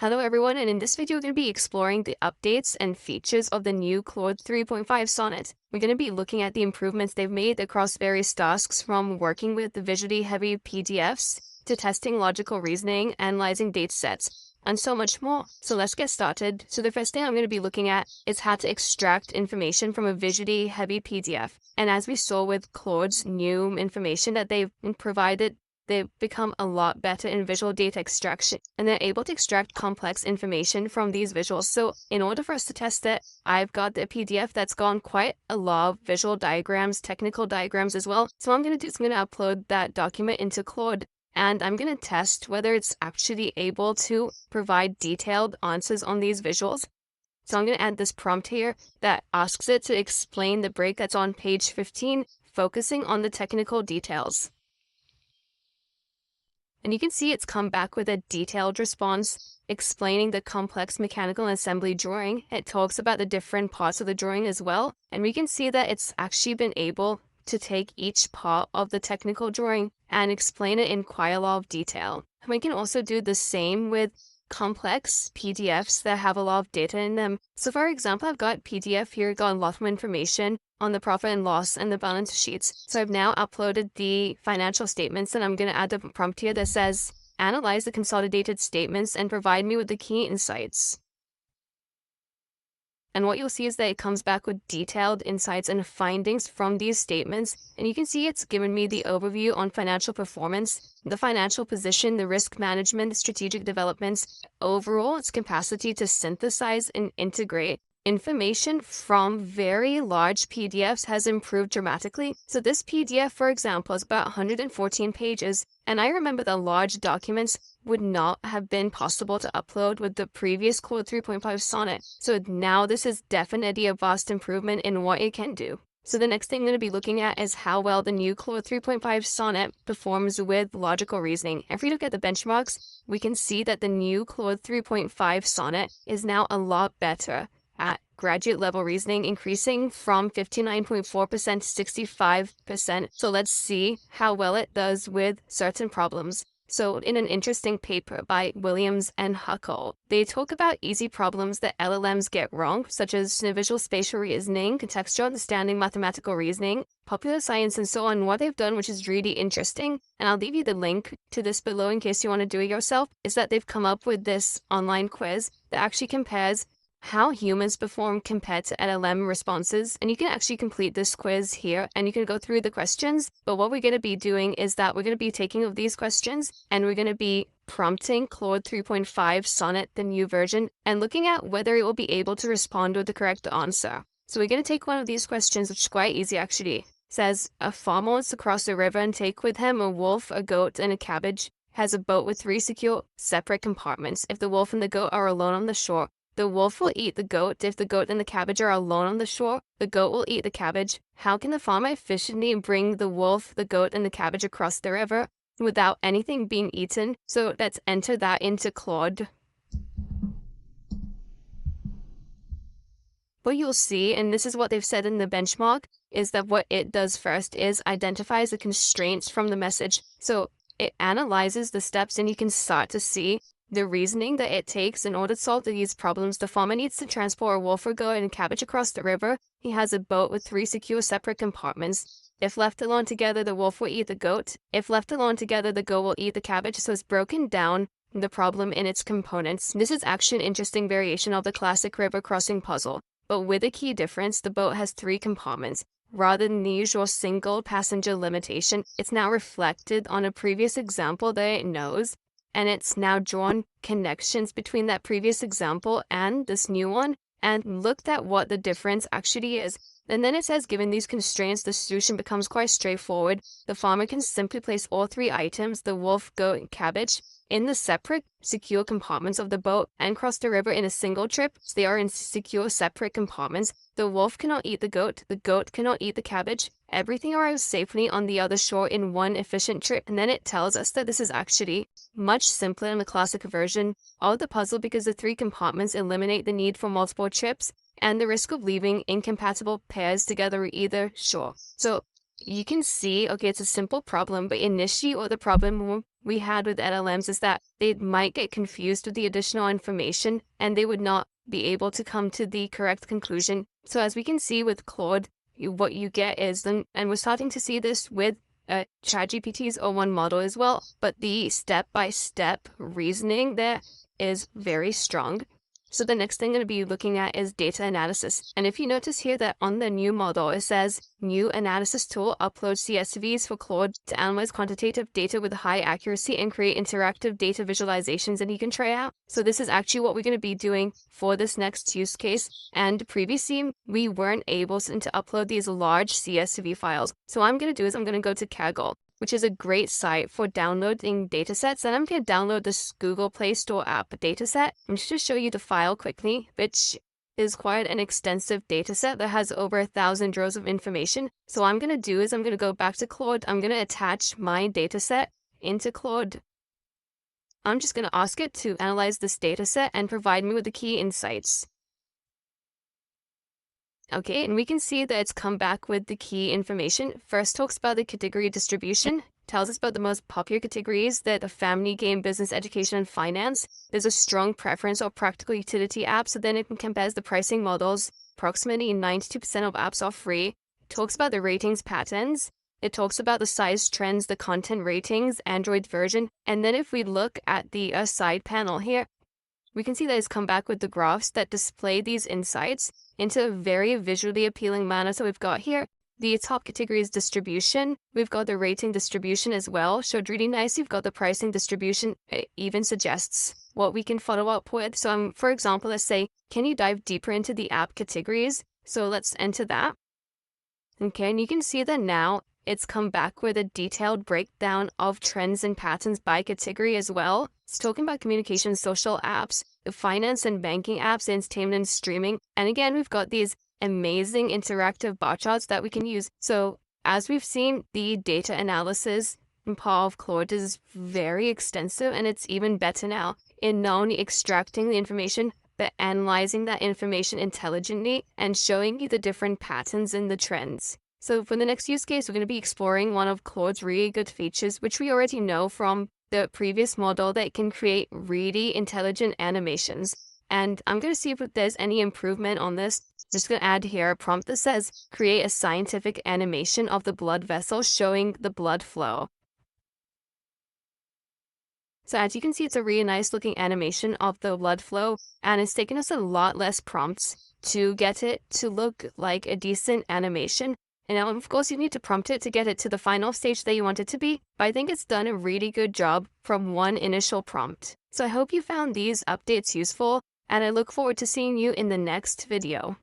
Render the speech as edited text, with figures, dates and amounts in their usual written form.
Hello everyone, and in this video we're going to be exploring the updates and features of the new Claude 3.5 Sonnet. We're going to be looking at the improvements they've made across various tasks, from working with the visually heavy PDFs to testing logical reasoning, analyzing datasets, and so much more. So let's get started. So the first thing I'm going to be looking at is how to extract information from a visually heavy PDF. And as we saw with Claude's new information that they've provided, they've become a lot better in visual data extraction, and they're able to extract complex information from these visuals. So in order for us to test it, I've got the PDF that's gone quite a lot of visual diagrams, technical diagrams as well. So what I'm going to do is I'm going to upload that document into Claude, and I'm going to test whether it's actually able to provide detailed answers on these visuals. So I'm going to add this prompt here that asks it to explain the break that's on page 15, focusing on the technical details. And you can see it's come back with a detailed response explaining the complex mechanical and assembly drawing. It talks about the different parts of the drawing as well. And we can see that it's actually been able to take each part of the technical drawing and explain it in quite a lot of detail. And we can also do the same with complex PDFs that have a lot of data in them. So for example, I've got PDF here, got a lot of information on the profit and loss and the balance sheets. So I've now uploaded the financial statements, and I'm going to add a prompt here that says, analyze the consolidated statements and provide me with the key insights. And what you'll see is that it comes back with detailed insights and findings from these statements. And you can see it's given me the overview on financial performance, the financial position, the risk management, the strategic developments, overall its capacity to synthesize and integrate information from very large PDFs has improved dramatically. So this PDF, for example, is about 114 pages. And I remember the large documents would not have been possible to upload with the previous Claude 3.5 Sonnet. So now this is definitely a vast improvement in what it can do. So the next thing I'm going to be looking at is how well the new Claude 3.5 Sonnet performs with logical reasoning. If we look at the benchmarks, we can see that the new Claude 3.5 Sonnet is now a lot better at graduate level reasoning, increasing from 59.4% to 65%. So let's see how well it does with certain problems. So in an interesting paper by Williams and Huckle, they talk about easy problems that LLMs get wrong, such as visual spatial reasoning, contextual understanding, mathematical reasoning, popular science, and so on. What they've done, which is really interesting, and I'll leave you the link to this below in case you want to do it yourself, is that they've come up with this online quiz that actually compares how humans perform compared to LLM responses. And you can actually complete this quiz here and you can go through the questions. But what we're going to be doing is that we're going to be taking of these questions and we're going to be prompting Claude 3.5 Sonnet, the new version, and looking at whether it will be able to respond with the correct answer. So we're going to take one of these questions, which is quite easy actually. It says, a farmer wants to cross the river and take with him a wolf, a goat, and a cabbage. Has a boat with 3 secure separate compartments. If the wolf and the goat are alone on the shore, the wolf will eat the goat. If the goat and the cabbage are alone on the shore, the goat will eat the cabbage. How can the farmer efficiently bring the wolf, the goat, and the cabbage across the river without anything being eaten? So let's enter that into Claude. What you'll see, and this is what they've said in the benchmark, is that what it does first is identifies the constraints from the message. So it analyzes the steps, and you can start to see the reasoning that it takes in order to solve these problems. The farmer needs to transport a wolf or goat and cabbage across the river. He has a boat with 3 secure separate compartments. If left alone together, the wolf will eat the goat. If left alone together, the goat will eat the cabbage. So it's broken down the problem in its components. This is actually an interesting variation of the classic river crossing puzzle, but with a key difference: the boat has 3 compartments. Rather than the usual single passenger limitation, it's now reflected on a previous example that it knows. And it's now drawn connections between that previous example and this new one and looked at what the difference actually is. And then it says, given these constraints, the solution becomes quite straightforward. The farmer can simply place all 3 items, the wolf, goat, and cabbage, in the separate secure compartments of the boat and cross the river in a single trip. So they are in secure separate compartments. The wolf cannot eat the goat cannot eat the cabbage. Everything arrives safely on the other shore in one efficient trip. And then it tells us that this is actually much simpler than the classic version of the puzzle because the 3 compartments eliminate the need for multiple trips and the risk of leaving incompatible pairs together at either shore. So you can see, okay, it's a simple problem, but initially what the problem we had with LLMs is that they might get confused with the additional information and they would not be able to come to the correct conclusion. So as we can see with Claude, what you get is, and we're starting to see this with ChatGPT's O1 model as well, but the step-by-step reasoning there is very strong. So the next thing I'm going to be looking at is data analysis. And if you notice here that on the new model, it says new analysis tool uploads CSVs for Claude to analyze quantitative data with high accuracy and create interactive data visualizations that you can try out. So this is actually what we're going to be doing for this next use case. And previously, we weren't able to upload these large CSV files. So what I'm going to do is I'm going to go to Kaggle, which is a great site for downloading datasets. And I'm going to download this Google Play Store app dataset. I'm just going to show you the file quickly, which is quite an extensive dataset that has over 1,000 rows of information. So what I'm going to do is I'm going to go back to Claude. I'm going to attach my dataset into Claude. I'm just going to ask it to analyze this dataset and provide me with the key insights. Okay, and we can see that it's come back with the key information. First talks about the category distribution, tells us about the most popular categories that a family, game, business, education, and finance. There's a strong preference or practical utility apps, so then it compares the pricing models. Approximately 92% of apps are free. It talks about the ratings patterns. It talks about the size trends, the content ratings, Android version. And then if we look at the side panel here, we can see that it's come back with the graphs that display these insights into a very visually appealing manner. So we've got here the top category is distribution. We've got the rating distribution as well, showed really nice. You've got the pricing distribution. It even suggests what we can follow up with. So for example, let's say, can you dive deeper into the app categories? So let's enter that. Okay, and you can see that now it's come back with a detailed breakdown of trends and patterns by category as well. It's talking about communication, social apps, finance and banking apps, entertainment and streaming. And again, we've got these amazing interactive bar charts that we can use. So as we've seen, the data analysis part of Claude is very extensive, and it's even better now in not only extracting the information, but analyzing that information intelligently and showing you the different patterns and the trends. So for the next use case, we're going to be exploring one of Claude's really good features, which we already know from the previous model, that it can create really intelligent animations. And I'm going to see if there's any improvement on this. I'm just going to add here a prompt that says, create a scientific animation of the blood vessel showing the blood flow. So as you can see, it's a really nice looking animation of the blood flow, and it's taken us a lot less prompts to get it to look like a decent animation. And now, of course, you need to prompt it to get it to the final stage that you want it to be, but I think it's done a really good job from one initial prompt. So I hope you found these updates useful, and I look forward to seeing you in the next video.